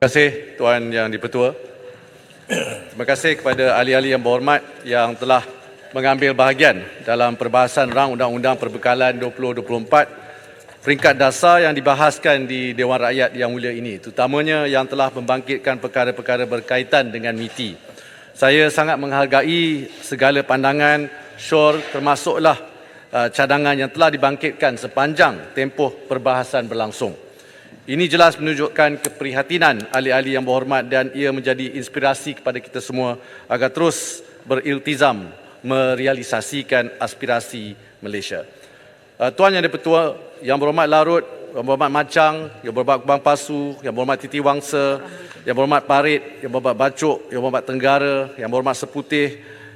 Terima kasih Tuan Yang Dipertua. Terima kasih kepada ahli-ahli yang berhormat yang telah mengambil bahagian dalam perbahasan rang Undang-Undang Perbekalan 2024 peringkat dasar yang dibahaskan di Dewan Rakyat Yang Mulia ini, terutamanya yang telah membangkitkan perkara-perkara berkaitan dengan MITI. Saya sangat menghargai segala pandangan, syur, termasuklah cadangan yang telah dibangkitkan sepanjang tempoh perbahasan berlangsung. Ini jelas menunjukkan keprihatinan ahli-ahli yang berhormat dan ia menjadi inspirasi kepada kita semua agar terus beriltizam merealisasikan aspirasi Malaysia. Tuan Yang Dipertua, Yang Berhormat Larut, Yang Berhormat Macang, Yang Berhormat Kubang Pasu, Yang Berhormat Titi Wangsa, Yang Berhormat Parit, Yang Berhormat Bacok, Yang Berhormat Tenggara, Yang Berhormat Seputih,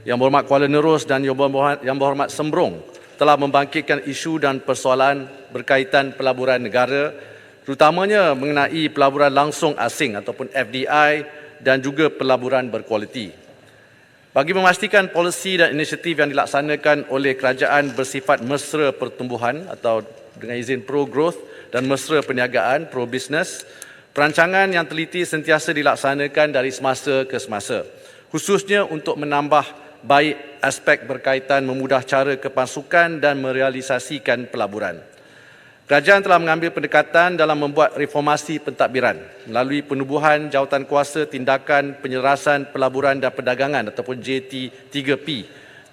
Yang Berhormat Kuala Nerus dan Yang Berhormat Sembrong telah membangkitkan isu dan persoalan berkaitan pelaburan negara, terutamanya mengenai pelaburan langsung asing ataupun FDI dan juga pelaburan berkualiti. Bagi memastikan polisi dan inisiatif yang dilaksanakan oleh kerajaan bersifat mesra pertumbuhan atau dengan izin pro-growth dan mesra perniagaan pro-business, perancangan yang teliti sentiasa dilaksanakan dari semasa ke semasa, khususnya untuk menambah baik aspek berkaitan memudah cara kepasukan dan merealisasikan pelaburan. Kerajaan telah mengambil pendekatan dalam membuat reformasi pentadbiran melalui penubuhan Jawatankuasa Tindakan Penyelarasan Pelaburan dan Perdagangan ataupun JT3P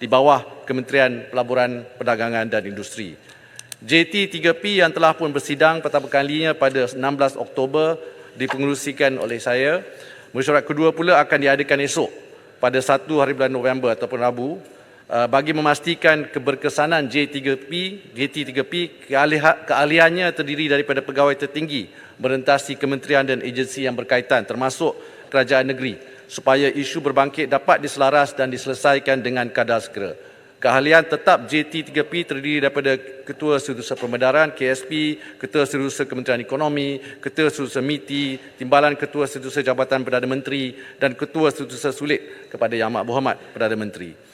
di bawah Kementerian Pelaburan, Perdagangan dan Industri. JT3P yang telah pun bersidang pertama kalinya pada 16 Oktober dipengerusikan oleh saya. Mesyuarat kedua pula akan diadakan esok pada 1 hari bulan November ataupun Rabu. Bagi memastikan keberkesanan JT3P, keahliannya terdiri daripada pegawai tertinggi merentasi kementerian dan agensi yang berkaitan termasuk kerajaan negeri supaya isu berbangkit dapat diselaras dan diselesaikan dengan kadar segera. Keahlian tetap JT3P terdiri daripada Ketua Setiausaha Permedaran KSP, Ketua Setiausaha Kementerian Ekonomi, Ketua Setiausaha MITI, Timbalan Ketua Setiausaha Jabatan Perdana Menteri dan Ketua Setiausaha Sulit kepada Yang Amat Berhormat Perdana Menteri.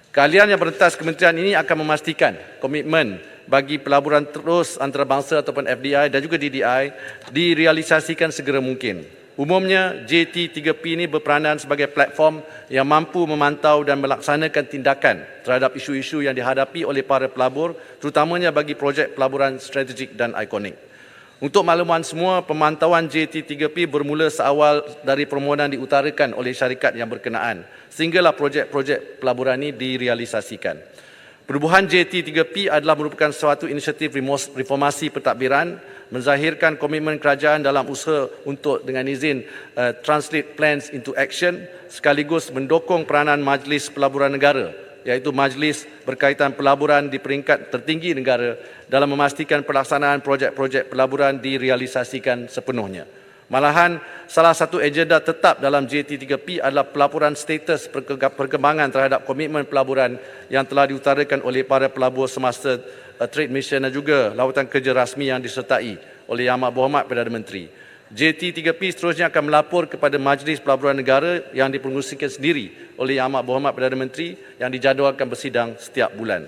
Keahlian yang berentas kementerian ini akan memastikan komitmen bagi pelaburan terus antarabangsa ataupun FDI dan juga DDI direalisasikan segera mungkin. Umumnya, JT3P ini berperanan sebagai platform yang mampu memantau dan melaksanakan tindakan terhadap isu-isu yang dihadapi oleh para pelabur, terutamanya bagi projek pelaburan strategik dan ikonik. Untuk makluman semua, pemantauan JT3P bermula seawal dari permohonan diutarakan oleh syarikat yang berkenaan, sehinggalah projek-projek pelaburan ini direalisasikan. Penubuhan JT3P adalah merupakan suatu inisiatif reformasi pentadbiran, menzahirkan komitmen kerajaan dalam usaha untuk dengan izin translate plans into action, sekaligus mendukung peranan Majlis Pelaburan Negara, iaitu majlis berkaitan pelaburan di peringkat tertinggi negara dalam memastikan pelaksanaan projek-projek pelaburan direalisasikan sepenuhnya. Malahan, salah satu agenda tetap dalam JT3P adalah pelaporan status perkembangan terhadap komitmen pelaburan yang telah diutarakan oleh para pelabur semasa Trade Mission dan juga lawatan kerja rasmi yang disertai oleh Yang Amat Berhormat Perdana Menteri. JT3P seterusnya akan melapor kepada Majlis Pelaburan Negara yang dipengerusikan sendiri oleh Yang Amat Berhormat Perdana Menteri yang dijadualkan bersidang setiap bulan.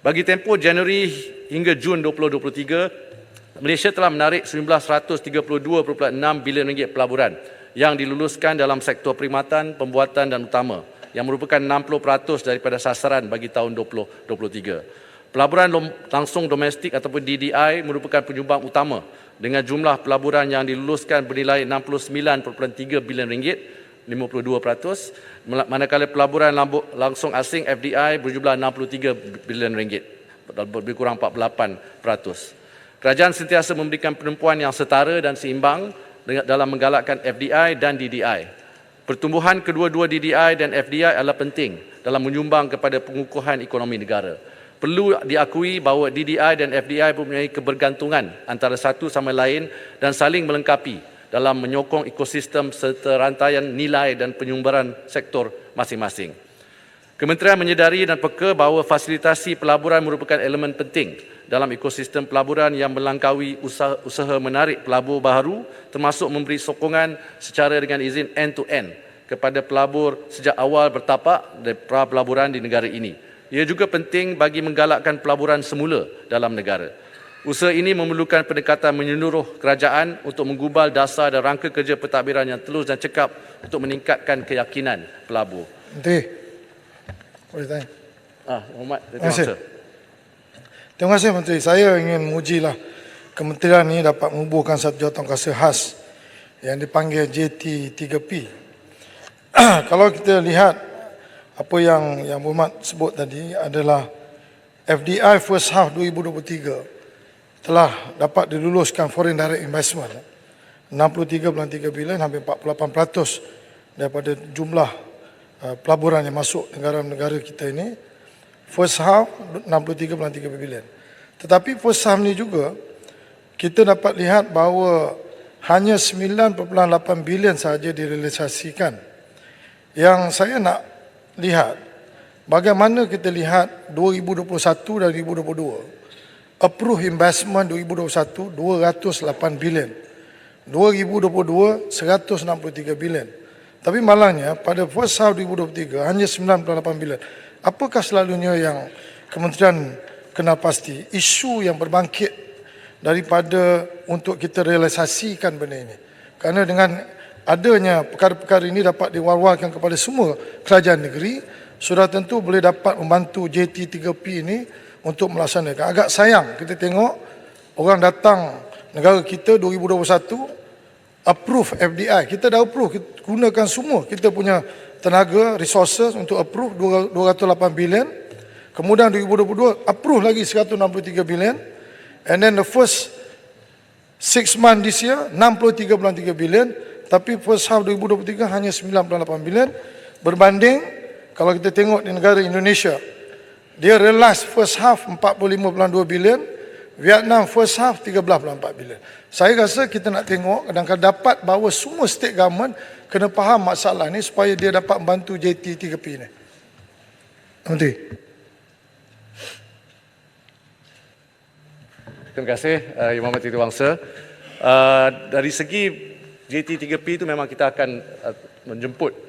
Bagi tempoh Januari hingga Jun 2023, Malaysia telah menarik RM1,132.6 bilion pelaburan yang diluluskan dalam sektor perkhidmatan, pembuatan dan utama yang merupakan 60% daripada sasaran bagi tahun 2023. Pelaburan langsung domestik ataupun DDI merupakan penyumbang utama dengan jumlah pelaburan yang diluluskan bernilai RM69.3 bilion, 52%, manakala pelaburan langsung asing FDI berjumlah RM63 bilion, lebih kurang 48%. Kerajaan sentiasa memberikan penumpuan yang setara dan seimbang dalam menggalakkan FDI dan DDI. Pertumbuhan kedua-dua DDI dan FDI adalah penting dalam menyumbang kepada pengukuhan ekonomi negara. Perlu diakui bahawa DDI dan FDI mempunyai kebergantungan antara satu sama lain dan saling melengkapi dalam menyokong ekosistem serta rantaian nilai dan penyumbaran sektor masing-masing. Kementerian menyedari dan peka bahawa fasilitasi pelaburan merupakan elemen penting dalam ekosistem pelaburan yang melangkaui usaha menarik pelabur baharu, termasuk memberi sokongan secara dengan izin end-to-end kepada pelabur sejak awal bertapak dari pra-pelaburan di negara ini. Ia juga penting bagi menggalakkan pelaburan semula dalam negara. Usaha ini memerlukan pendekatan menyeluruh kerajaan untuk menggubal dasar dan rangka kerja pentadbiran yang telus dan cekap untuk meningkatkan keyakinan pelabur. Menteri, boleh tanya? Muhammad, Terima kasih. Terima kasih Menteri. Saya ingin mengujilah kementerian ini dapat mengubuhkan satu jawatankuasa khas yang dipanggil JT3P. Kalau kita lihat apa yang Muhammad sebut tadi adalah FDI first half 2023 telah dapat diluluskan foreign direct investment 63.3 bilion, hampir 48% daripada jumlah pelaburan yang masuk negara-negara kita ini. First half 63.3 bilion. Tetapi first half ni juga kita dapat lihat bahawa hanya 9.8 bilion sahaja direalisasikan. Yang saya nak lihat bagaimana kita lihat 2021 dan 2022. Approve investment 2021 208 bilion. 2022 163 bilion. Tapi malangnya pada first half 2023 hanya 98 bilion. Apakah selalunya yang kementerian kenal pasti isu yang berbangkit daripada untuk kita realisasikan benda ini? Kerana dengan adanya perkara-perkara ini dapat diwar-warkan kepada semua kerajaan negeri, sudah tentu boleh dapat membantu JT3P ini untuk melaksanakan. Agak sayang kita tengok orang datang negara kita 2021 approve FDI. Kita dah approve, kita gunakan semua kita punya tenaga, resources untuk approve 208 bilion. Kemudian 2022 approve lagi 163 bilion. And then the first 6 months this year 63.3 bilion. Tapi first half 2023 hanya 98 bilion. Berbanding kalau kita tengok di negara Indonesia, dia realize first half 45.2 bilion, Vietnam first half 13.4 bilion. Saya rasa kita nak tengok kadang-kadang dapat bahawa semua state government kena faham masalah ni supaya dia dapat membantu JT3P ni. Menteri. Terima kasih Yang Berhormat Titi Wangsa. Dari segi JT3P itu memang kita akan menjemput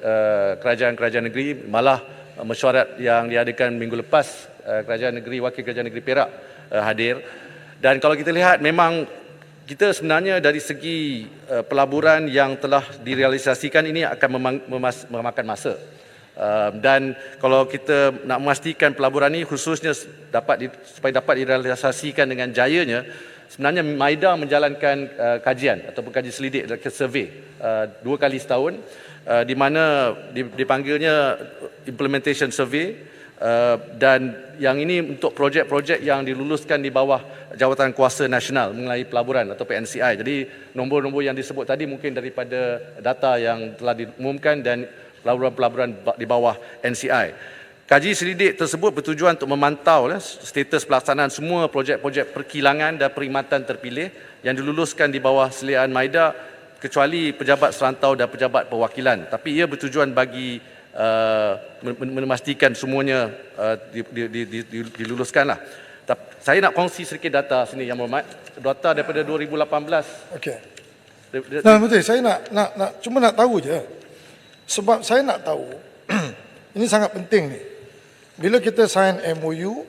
kerajaan-kerajaan negeri, malah mesyuarat yang diadakan minggu lepas, kerajaan negeri, wakil kerajaan negeri Perak hadir. Dan kalau kita lihat memang kita sebenarnya dari segi pelaburan yang telah direalisasikan ini akan memakan masa. Dan kalau kita nak memastikan pelaburan ini khususnya supaya dapat direalisasikan dengan jayanya, sebenarnya MIDA menjalankan kajian ataupun kaji selidik, survey 2 kali setahun, di mana dipanggilnya implementation survey, dan yang ini untuk projek-projek yang diluluskan di bawah Jawatan Kuasa Nasional mengenai pelaburan atau PNCI. Jadi nombor-nombor yang disebut tadi mungkin daripada data yang telah diumumkan dan pelaburan-pelaburan di bawah NCI. Kaji selidik tersebut bertujuan untuk memantau status pelaksanaan semua projek-projek perkilangan dan perkhidmatan terpilih yang diluluskan di bawah seliaan MIDA, kecuali pejabat serantau dan pejabat perwakilan. Tapi ia bertujuan bagi memastikan semuanya diluluskanlah. Saya nak kongsi sedikit data sini Yang Berhormat. Data daripada 2018. Okey. Nah, Menteri, saya cuma nak tahu je. Sebab saya nak tahu ini sangat penting ni. Bila kita sign MOU,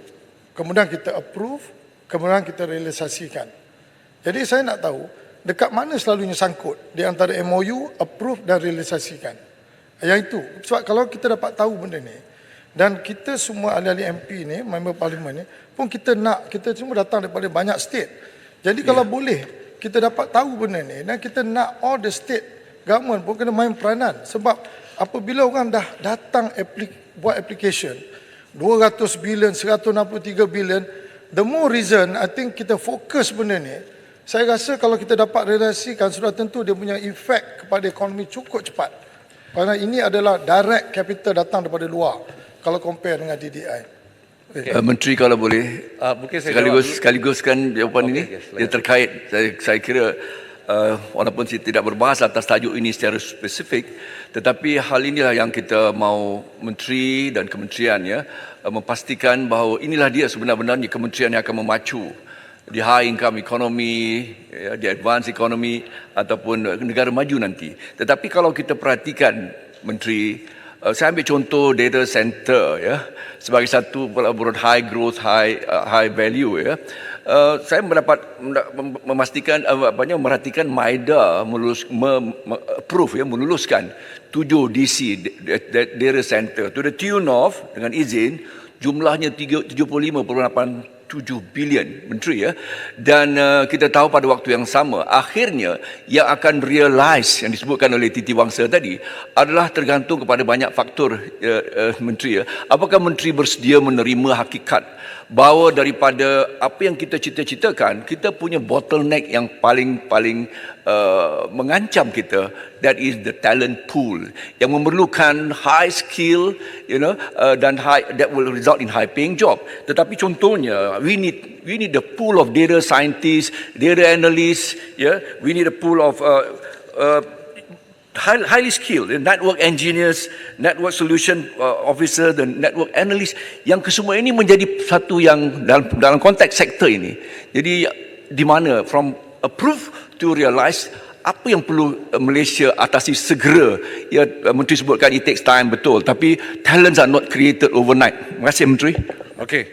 kemudian kita approve, kemudian kita realisasikan. Jadi saya nak tahu dekat mana selalunya sangkut di antara MOU, approve dan realisasikan. Yang itu. Sebab kalau kita dapat tahu benda ni, dan kita semua ahli-ahli MP ni, member parlimen ni, pun kita semua datang daripada banyak state. Jadi kalau boleh, kita dapat tahu benda ni, dan kita nak all the state government pun kena main peranan. Sebab apabila orang dah datang buat application, 200 bilion, 163 bilion, the more reason, I think kita fokus benda ni. Saya rasa kalau kita dapat realisasikan, sudah tentu dia punya efek kepada ekonomi cukup cepat. Kerana ini adalah direct capital datang daripada luar kalau compare dengan DDI. Okay. Menteri kalau boleh sekaliguskan jawapan ini. Dia terkait, saya kira walaupun saya tidak berbahas atas tajuk ini secara spesifik, tetapi hal inilah yang kita mahu Menteri dan Kementerian memastikan bahawa inilah dia sebenar-benarnya kementerian yang akan memacu di high income economy, di advanced economy ataupun negara maju nanti. Tetapi kalau kita perhatikan Menteri, Saya ambil contoh data center ya sebagai satu pelaburan high growth, high value ya. Saya memastikan merhatikan MIDA meluluskan 7 DC data center to the tune of, dengan izin, jumlahnya 75.87 bilion, Menteri ya. Dan kita tahu pada waktu yang sama akhirnya yang akan realize yang disebutkan oleh Titi Wangsa tadi adalah tergantung kepada banyak faktor, Menteri ya. Apakah Menteri bersedia menerima hakikat bahawa daripada apa yang kita cita-citakan, kita punya bottleneck yang paling mengancam kita, that is the talent pool yang memerlukan high skill, dan that will result in high paying job. Tetapi contohnya we need the pool of data scientists, data analysts, we need a pool of highly skilled network engineers, network solution officer dan network analyst, yang kesemua ini menjadi satu yang dalam konteks sektor ini. Jadi di mana from approve to realize, apa yang perlu Malaysia atasi segera. Ya, Menteri sebutkan it takes time, betul, tapi talents are not created overnight. Terima kasih, Menteri. Okey,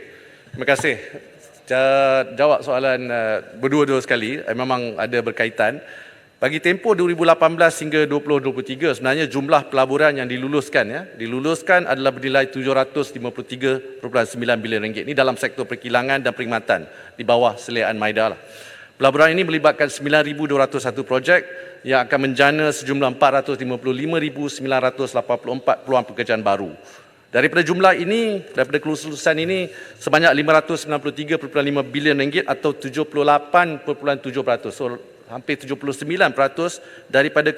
terima kasih. Jawab soalan berdua-dua sekali, memang ada berkaitan. Bagi tempoh 2018 hingga 2023, sebenarnya jumlah pelaburan yang diluluskan adalah bernilai 753.9 bilion ringgit. Ini dalam sektor perkilangan dan perkhidmatan di bawah seliaan MIDA lah. Pelaburan ini melibatkan 9,201 projek yang akan menjana sejumlah 455,984 peluang pekerjaan baru. Daripada jumlah ini, daripada kelulusan ini, sebanyak 593.5 bilion ringgit atau 78.7%. So, hampir 79% daripada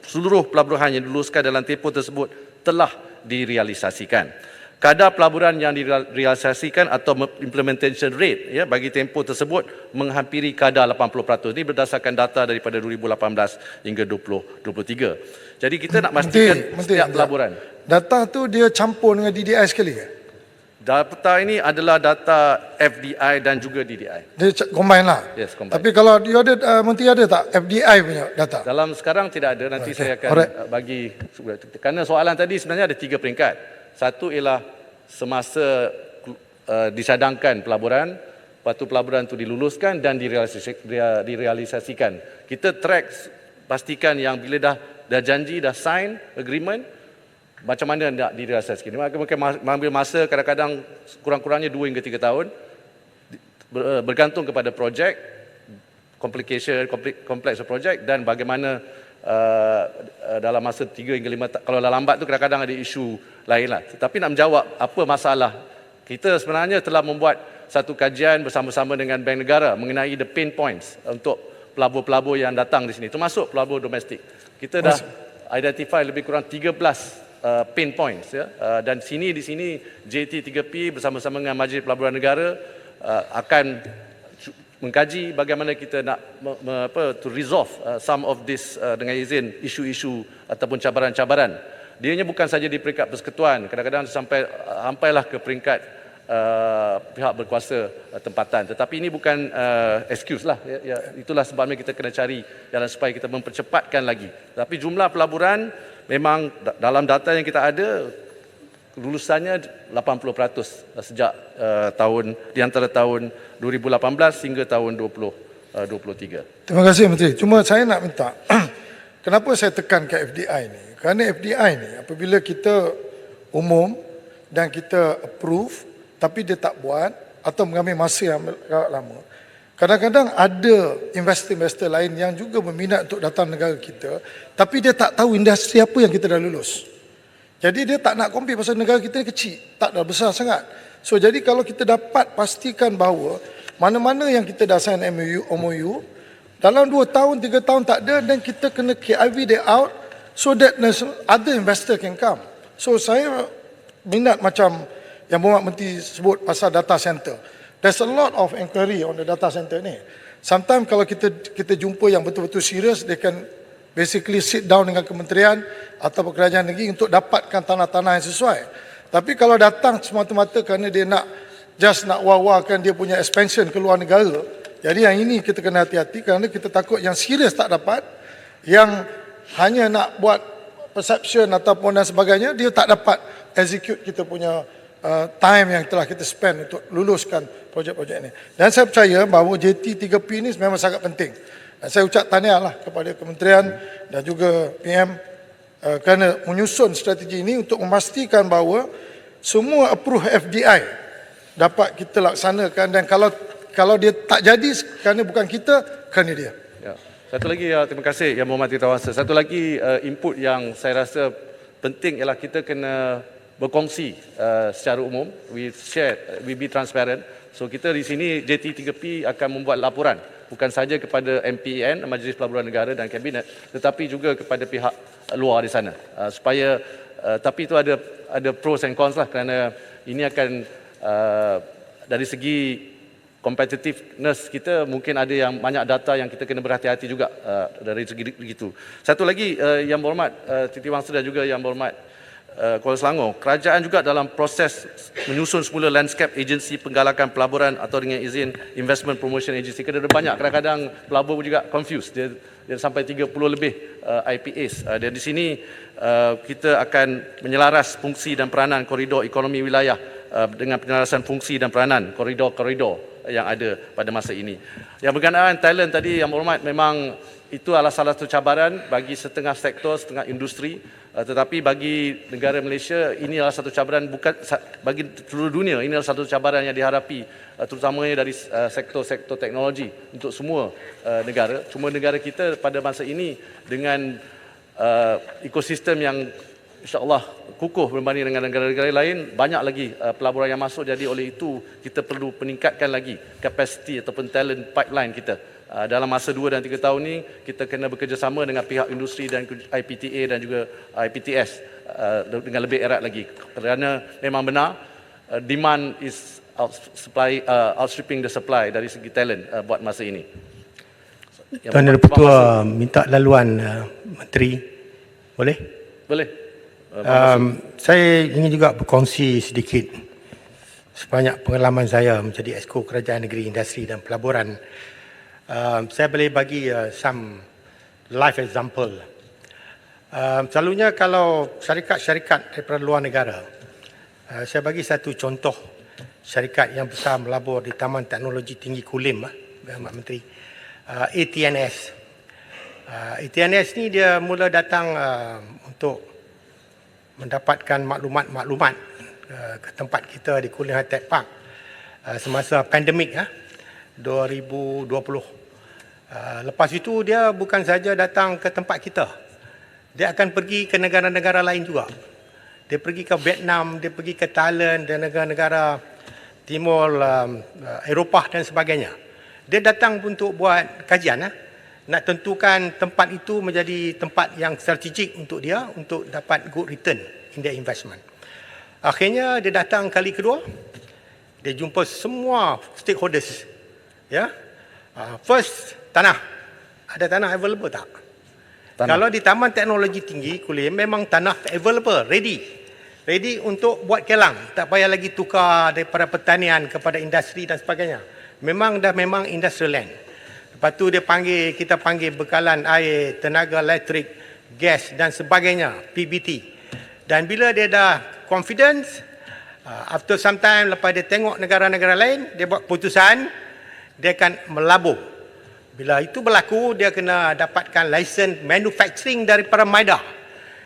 seluruh pelaburan yang diluluskan dalam tempoh tersebut telah direalisasikan. Kadar pelaburan yang direalisasikan atau implementation rate bagi tempoh tersebut menghampiri kadar 80%. Ini berdasarkan data daripada 2018 hingga 2023. Jadi kita nak pastikan setiap pelaburan. Data tu dia campur dengan DDI sekali ke? Data ini adalah data FDI dan juga DDI. Dia combine lah. Yes, combine. Tapi kalau dia ada, Menteri ada tak FDI punya data? Dalam sekarang tidak ada. Nanti saya akan bagi. Kerana soalan tadi sebenarnya ada 3 peringkat. Satu ialah semasa disadangkan pelaburan, lepas tu pelaburan itu diluluskan dan direalisasikan. Kita track, pastikan yang bila dah janji, dah sign agreement, macam mana nak direalisasikan. Mungkin mengambil masa kadang-kadang kurang-kurangnya 2 hingga 3 tahun, bergantung kepada projek, kompleks projek dan bagaimana dalam masa 3 hingga 5 tahun. Kalau dah lambat tu kadang-kadang ada isu lain lah. Tetapi nak menjawab apa masalah, kita sebenarnya telah membuat satu kajian bersama-sama dengan Bank Negara mengenai the pain points untuk pelabur-pelabur yang datang di sini, termasuk pelabur domestik. Kita dah identify lebih kurang 13 pain points dan di sini JT3P bersama-sama dengan Majlis Pelaburan Negara akan mengkaji bagaimana kita nak to resolve some of this dengan izin isu-isu ataupun cabaran-cabaran. Dianya bukan saja di peringkat persekutuan, kadang-kadang sampailah ke peringkat pihak berkuasa tempatan. Tetapi ini bukan excuse lah. Itulah sebabnya kita kena cari jalan supaya kita mempercepatkan lagi. Tapi jumlah pelaburan memang dalam data yang kita ada, lulusannya 80% sejak di antara tahun 2018 hingga tahun 2023. Terima kasih, Menteri. Cuma saya nak minta, kenapa saya tekan ke FDI ni? Kerana FDI ni apabila kita umum dan kita approve tapi dia tak buat atau mengambil masa yang lama, kadang-kadang ada investor-investor lain yang juga berminat untuk datang negara kita, tapi dia tak tahu industri apa yang kita dah lulus. Jadi dia tak nak compete pasal negara kita ni kecil, tak dah besar sangat. So jadi kalau kita dapat pastikan bahawa mana-mana yang kita dah sign MOU, dalam 2 tahun, 3 tahun tak ada, dan kita kena KIV dia out so that other investor can come. So saya minat macam yang Bapak Menteri sebut pasal data center. There's a lot of inquiry on the data center ni. Sometimes kalau kita jumpa yang betul-betul serius, they can basically sit down dengan kementerian atau kerajaan negeri untuk dapatkan tanah-tanah yang sesuai. Tapi kalau datang semata-mata kerana dia nak nak war-warkan dia punya expansion ke luar negara, jadi yang ini kita kena hati-hati kerana kita takut yang serius tak dapat, yang hanya nak buat perception ataupun dan sebagainya, dia tak dapat execute kita punya time yang telah kita spend untuk luluskan projek-projek ini. Dan saya percaya bahawa JT3P ini memang sangat penting. Dan saya ucap tahniah lah kepada kementerian dan juga PM kerana menyusun strategi ini untuk memastikan bahawa semua approve FDI dapat kita laksanakan, dan kalau dia tak jadi kerana bukan kita, kerana dia. Ya. Satu lagi, terima kasih Yang Berhormat Titi Wangsa. Satu lagi input yang saya rasa penting ialah kita kena berkongsi secara umum. We share, we be transparent. So kita di sini JT3P akan membuat laporan bukan saja kepada MPN, Majlis Pelaburan Negara dan Kabinet, tetapi juga kepada pihak luar di sana. Supaya tapi itu ada pros and cons lah, kerana ini akan dari segi competitiveness kita mungkin ada yang banyak data yang kita kena berhati-hati juga dari segi begitu. Satu lagi Yang Berhormat Titi Wangsa dan juga Yang Berhormat Kuala Selangor, kerajaan juga dalam proses menyusun semula landscape agensi penggalakan pelaburan atau dengan izin investment promotion agency. Kerana ada banyak, kadang-kadang pelabur juga confused, dia sampai 30 lebih IPAs. Dan di sini kita akan menyelaras fungsi dan peranan koridor ekonomi wilayah dengan penyelarasan fungsi dan peranan koridor-koridor yang ada pada masa ini. Yang berkenaan talent tadi, Yang Berhormat, memang itu adalah salah satu cabaran bagi setengah sektor, setengah industri, tetapi bagi negara Malaysia ini adalah satu cabaran, bukan bagi seluruh dunia, ini adalah satu cabaran yang dihadapi terutamanya dari sektor-sektor teknologi untuk semua negara. Cuma negara kita pada masa ini dengan ekosistem yang insya-Allah kukuh berbanding dengan negara-negara lain, banyak lagi pelaburan yang masuk. Jadi oleh itu kita perlu meningkatkan lagi kapasiti ataupun talent pipeline kita. Dalam masa 2 dan 3 tahun ini kita kena bekerjasama dengan pihak industri dan IPTA dan juga IPTS dengan lebih erat lagi, kerana memang benar demand is outstripping the supply dari segi talent buat masa ini. Tuan Yang Pertua minta laluan Menteri, boleh? Boleh. Saya ingin juga berkongsi sedikit sebanyak pengalaman saya menjadi Exco Kerajaan Negeri Industri dan Pelaburan. Saya boleh bagi some live example. Selalunya kalau syarikat-syarikat daripada luar negara, saya bagi satu contoh syarikat yang besar melabur di Taman Teknologi Tinggi Kulim, Pak Menteri, ATNS. ATNS ni dia mula datang untuk mendapatkan maklumat-maklumat ke tempat kita di Kulim High-Tech Park semasa pandemik 2020. Lepas itu dia bukan saja datang ke tempat kita, dia akan pergi ke negara-negara lain juga. Dia pergi ke Vietnam, dia pergi ke Thailand dan negara-negara Timur Eropah dan sebagainya. Dia datang untuk buat kajian, nak tentukan tempat itu menjadi tempat yang strategik untuk dia untuk dapat good return in their investment. Akhirnya dia datang kali kedua, dia jumpa semua stakeholders. First, tanah. Ada tanah available tak? Kalau di Taman Teknologi Tinggi Kulim memang tanah available, ready untuk buat kelang. Tak payah lagi tukar daripada pertanian kepada industri dan sebagainya. Memang industrial land. Lepas tu kita panggil bekalan air, tenaga elektrik, gas dan sebagainya, PBT. Dan bila dia dah confidence, after some time, lepas dia tengok negara-negara lain, dia buat putusan, dia akan melabur. Bila itu berlaku, dia kena dapatkan license manufacturing daripada MIDA.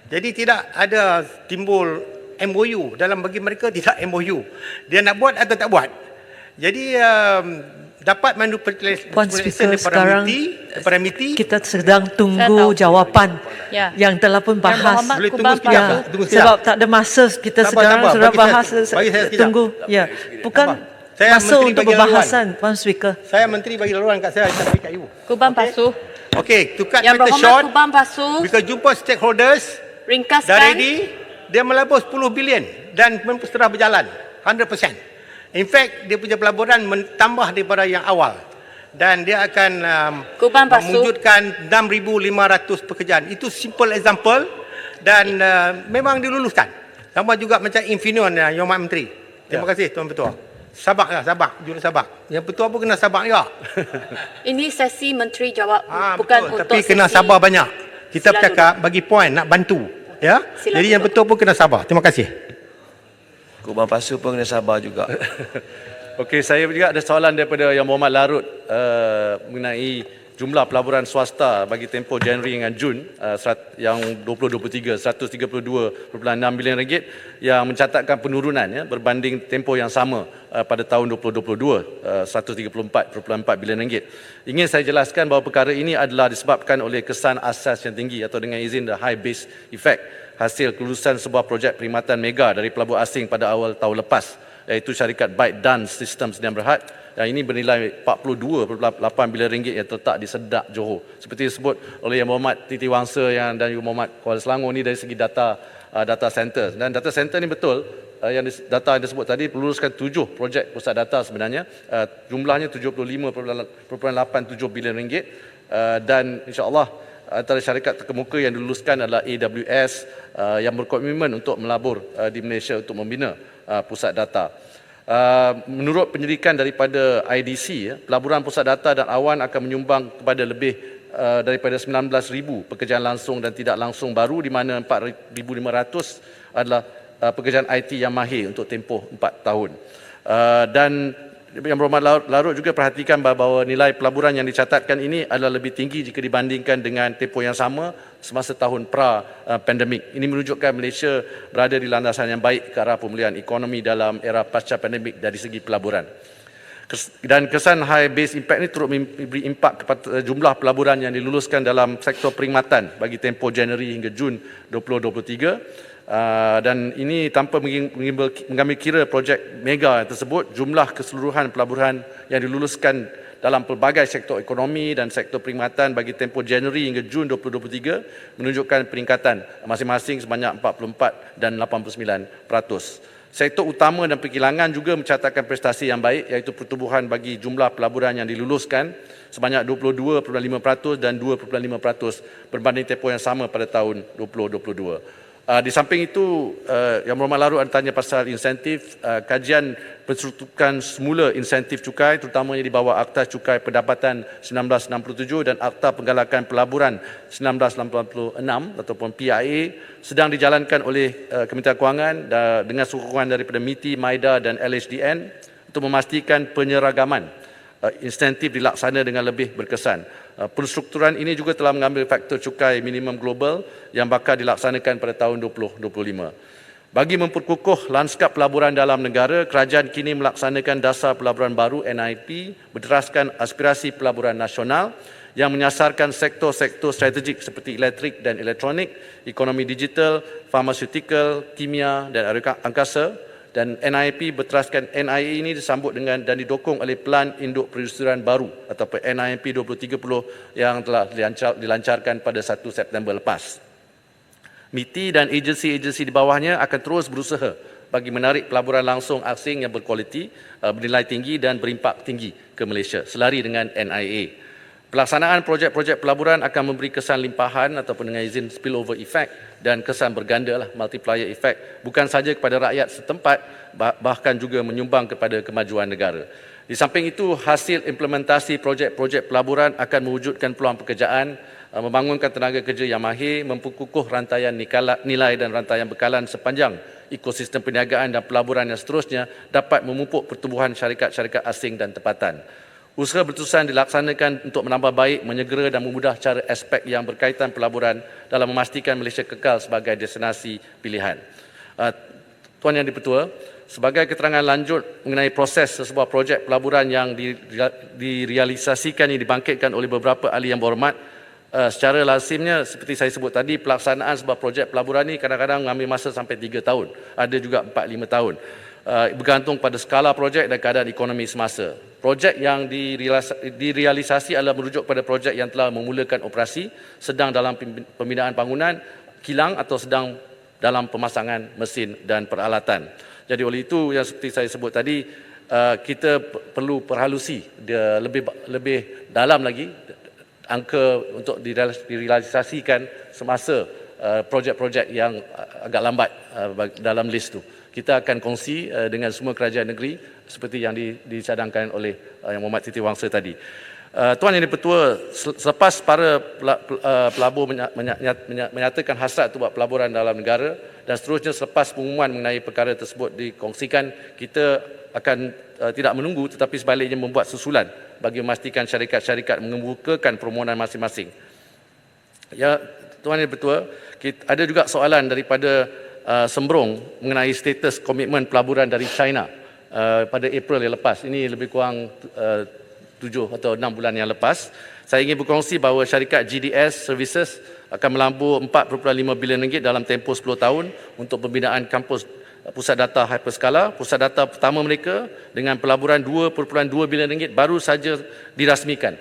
Jadi tidak ada timbul MOU. Dalam bagi mereka tidak MOU. Dia nak buat atau tak buat. Jadi dapat manufacturing daripada MITI. Kita sedang tunggu jawapan yang telah pun bahas. Boleh tunggu sekejap. Sebab tak ada masa, kita sekarang sudah bahas. Tunggu. Ya, bukan masa untuk berbahasan, Puan Speaker. Saya Menteri bagi laluan kat saya kat ibu. Kuban Pasu. Okey, to cut Yang matter Berhormat short, Kuban Pasu, kita jumpa stakeholders, dah ringkaskan. ready, dia melabur 10 bilion dan sudah berjalan 100%. In fact, dia punya pelaburan mentambah daripada yang awal. Dan dia akan Kuban Pasu. mewujudkan 6,500 pekerjaan. Itu simple example dan memang diluluskan. Sama juga macam Infineon, Yang Berhormat Menteri. Terima kasih Tuan Ketua. Sabak, jurus sabak. Yang Ketua pun kena sabak juga. Ini sesi Menteri jawab, bukan betul. untuk Tapi kena sesi sabar banyak. Kita selalu. bercakap bagi poin nak bantu. Ya. Silakan. Jadi yang betul pun kena sabar. Terima kasih. Kubang Pasu pun kena sabar juga. Okey, saya juga ada soalan daripada Yang Berhormat Larut mengenai jumlah pelaburan swasta bagi tempoh Januari hingga Jun yang 2023 132.6 bilion ringgit yang mencatatkan penurunan berbanding tempoh yang sama pada tahun 2022 134.4 bilion ringgit. Ingin saya jelaskan bahawa perkara ini adalah disebabkan oleh kesan asas yang tinggi atau dengan izin the high base effect hasil kelulusan sebuah projek perkhidmatan mega dari pelabur asing pada awal tahun lepas, iaitu syarikat Byte Dance System Sdn Bhd yang ini bernilai 42.8 bilion ringgit yang terletak di Sedak, Johor. Seperti disebut oleh Yang Berhormat Titi Wangsa dan Yang Berhormat Kuala Selangor ni dari segi data center. Dan data center ni betul, data yang disebut tadi meluluskan 7 projek pusat data sebenarnya. Jumlahnya 75.87 bilion ringgit dan insya-Allah antara syarikat terkemuka yang diluluskan adalah AWS yang berkomitmen untuk melabur di Malaysia untuk membina pusat data. Menurut penyelidikan daripada IDC, pelaburan pusat data dan awan akan menyumbang kepada lebih daripada 19,000 pekerjaan langsung dan tidak langsung baru, di mana 4,500 adalah pekerjaan IT yang mahir untuk tempoh 4 tahun. Dan Yang Berhormat Larut juga perhatikan bahawa nilai pelaburan yang dicatatkan ini adalah lebih tinggi jika dibandingkan dengan tempoh yang sama semasa tahun pra-pandemik. Ini menunjukkan Malaysia berada di landasan yang baik ke arah pemulihan ekonomi dalam era pasca pandemik dari segi pelaburan. Dan kesan high base impact ini turut memberi impak kepada jumlah pelaburan yang diluluskan dalam sektor perkhidmatan bagi tempoh Januari hingga Jun 2023. Dan ini tanpa mengambil kira projek mega tersebut, jumlah keseluruhan pelaburan yang diluluskan dalam pelbagai sektor ekonomi dan sektor perkhidmatan bagi tempoh Januari hingga Jun 2023 menunjukkan peningkatan masing-masing sebanyak 44 dan 89%. Sektor utama dan perkilangan juga mencatatkan prestasi yang baik, iaitu pertumbuhan bagi jumlah pelaburan yang diluluskan sebanyak 22.5% dan 2.5% berbanding tempoh yang sama pada tahun 2022. Di samping itu, Yang Berhormat Larut ada tanya pasal insentif. Kajian pencetukan semula insentif cukai terutamanya di bawah Akta Cukai Pendapatan 1967 dan Akta Penggalakan Pelaburan 1986 ataupun PIA sedang dijalankan oleh Kementerian Kewangan dengan sokongan daripada MITI, MAIDA dan LHDN untuk memastikan penyeragaman insentif dilaksana dengan lebih berkesan. Penstrukturan ini juga telah mengambil faktor cukai minimum global yang bakal dilaksanakan pada tahun 2025. Bagi memperkukuh lanskap pelaburan dalam negara, kerajaan kini melaksanakan dasar pelaburan baru NIP berdasarkan aspirasi pelaburan nasional yang menyasarkan sektor-sektor strategik seperti elektrik dan elektronik, ekonomi digital, farmaceutical, kimia dan angkasa. Dan NIP berteraskan NIA ini disambut dengan dan didukung oleh Pelan Induk Perindustrian Baru ataupun NIP 2030 yang telah dilancarkan pada 1 September lepas. MITI dan agensi-agensi di bawahnya akan terus berusaha bagi menarik pelaburan langsung asing yang berkualiti, bernilai tinggi dan berimpak tinggi ke Malaysia selari dengan NIA. Pelaksanaan projek-projek pelaburan akan memberi kesan limpahan ataupun dengan izin spillover effect dan kesan berganda multiplier effect bukan sahaja kepada rakyat setempat bahkan juga menyumbang kepada kemajuan negara. Di samping itu, hasil implementasi projek-projek pelaburan akan mewujudkan peluang pekerjaan, membangunkan tenaga kerja yang mahir, memperkukuh rantaian nilai dan rantaian bekalan sepanjang ekosistem perniagaan dan pelaburan yang seterusnya dapat memupuk pertumbuhan syarikat-syarikat asing dan tempatan. Usaha berterusan dilaksanakan untuk menambah baik, menyegera dan memudah cara aspek yang berkaitan pelaburan dalam memastikan Malaysia kekal sebagai destinasi pilihan. Tuan Yang Di-Pertua, sebagai keterangan lanjut mengenai proses sebuah projek pelaburan yang direalisasikan ini dibangkitkan oleh beberapa ahli yang berhormat, secara lazimnya seperti saya sebut tadi, pelaksanaan sebuah projek pelaburan ini kadang-kadang mengambil masa sampai 3 tahun, ada juga 4-5 tahun. Bergantung pada skala projek dan keadaan ekonomi semasa. Projek yang direalisasi adalah merujuk pada projek yang telah memulakan operasi, sedang dalam pembinaan bangunan, kilang atau sedang dalam pemasangan mesin dan peralatan. Jadi oleh itu yang seperti saya sebut tadi, kita perlu perhalusi dia lebih dalam lagi angka untuk direalisasikan semasa projek-projek yang agak lambat dalam list tu. Kita akan kongsi dengan semua kerajaan negeri seperti yang dicadangkan oleh Yang Berhormat Titi Wangsa tadi. Tuan Yang Di-Pertua, selepas para pelabur menyatakan hasrat untuk buat pelaburan dalam negara dan seterusnya selepas pengumuman mengenai perkara tersebut dikongsikan, kita akan tidak menunggu tetapi sebaliknya membuat susulan bagi memastikan syarikat-syarikat mengemukakan permohonan masing-masing. Ya, Tuan Yang Di-Pertua, ada juga soalan daripada Sembrong mengenai status komitmen pelaburan dari China pada April yang lepas. Ini lebih kurang 7 atau 6 bulan yang lepas. Saya ingin berkongsi bahawa syarikat GDS Services akan melambur 4.5 bilion ringgit dalam tempoh 10 tahun untuk pembinaan kampus pusat data hyperskala. Pusat data pertama mereka dengan pelaburan 2.2 bilion ringgit baru saja dirasmikan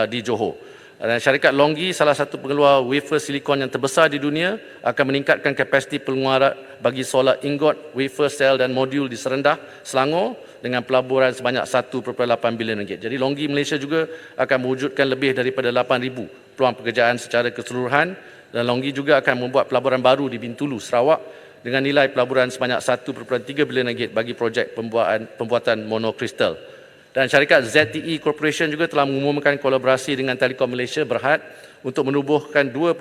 di Johor. Dan syarikat Longgi, salah satu pengeluar wafer silikon yang terbesar di dunia, akan meningkatkan kapasiti pengeluaran bagi solar ingot, wafer sel dan modul di Serendah, Selangor dengan pelaburan sebanyak 1.8 bilion ringgit. Jadi Longgi Malaysia juga akan mewujudkan lebih daripada 8,000 peluang pekerjaan secara keseluruhan, dan Longgi juga akan membuat pelaburan baru di Bintulu, Sarawak dengan nilai pelaburan sebanyak 1.3 bilion ringgit bagi projek pembuatan monokristal. Dan syarikat ZTE Corporation juga telah mengumumkan kolaborasi dengan Telekom Malaysia Berhad untuk menubuhkan 2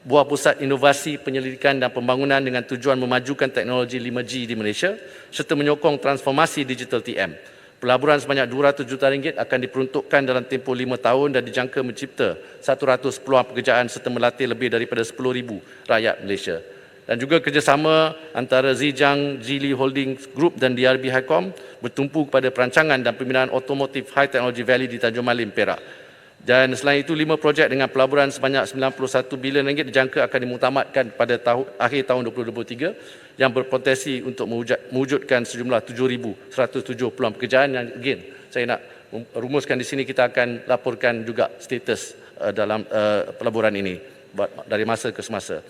buah pusat inovasi penyelidikan dan pembangunan dengan tujuan memajukan teknologi 5G di Malaysia serta menyokong transformasi digital TM. Pelaburan sebanyak 200 juta ringgit akan diperuntukkan dalam tempoh 5 tahun dan dijangka mencipta 100 peluang pekerjaan serta melatih lebih daripada 10,000 rakyat Malaysia. Dan juga kerjasama antara Zhejiang Geely Holding Group dan DRB Highcom bertumpu kepada perancangan dan pembinaan otomotif High Technology Valley di Tanjung Malim, Perak. Dan selain itu, 5 projek dengan pelaburan sebanyak 91 bilion ringgit dijangka akan dimuktamadkan pada akhir tahun 2023 yang berpotensi untuk mewujudkan sejumlah 7,107 peluang pekerjaan yang again, saya nak rumuskan di sini, kita akan laporkan juga status dalam pelaburan ini dari masa ke semasa.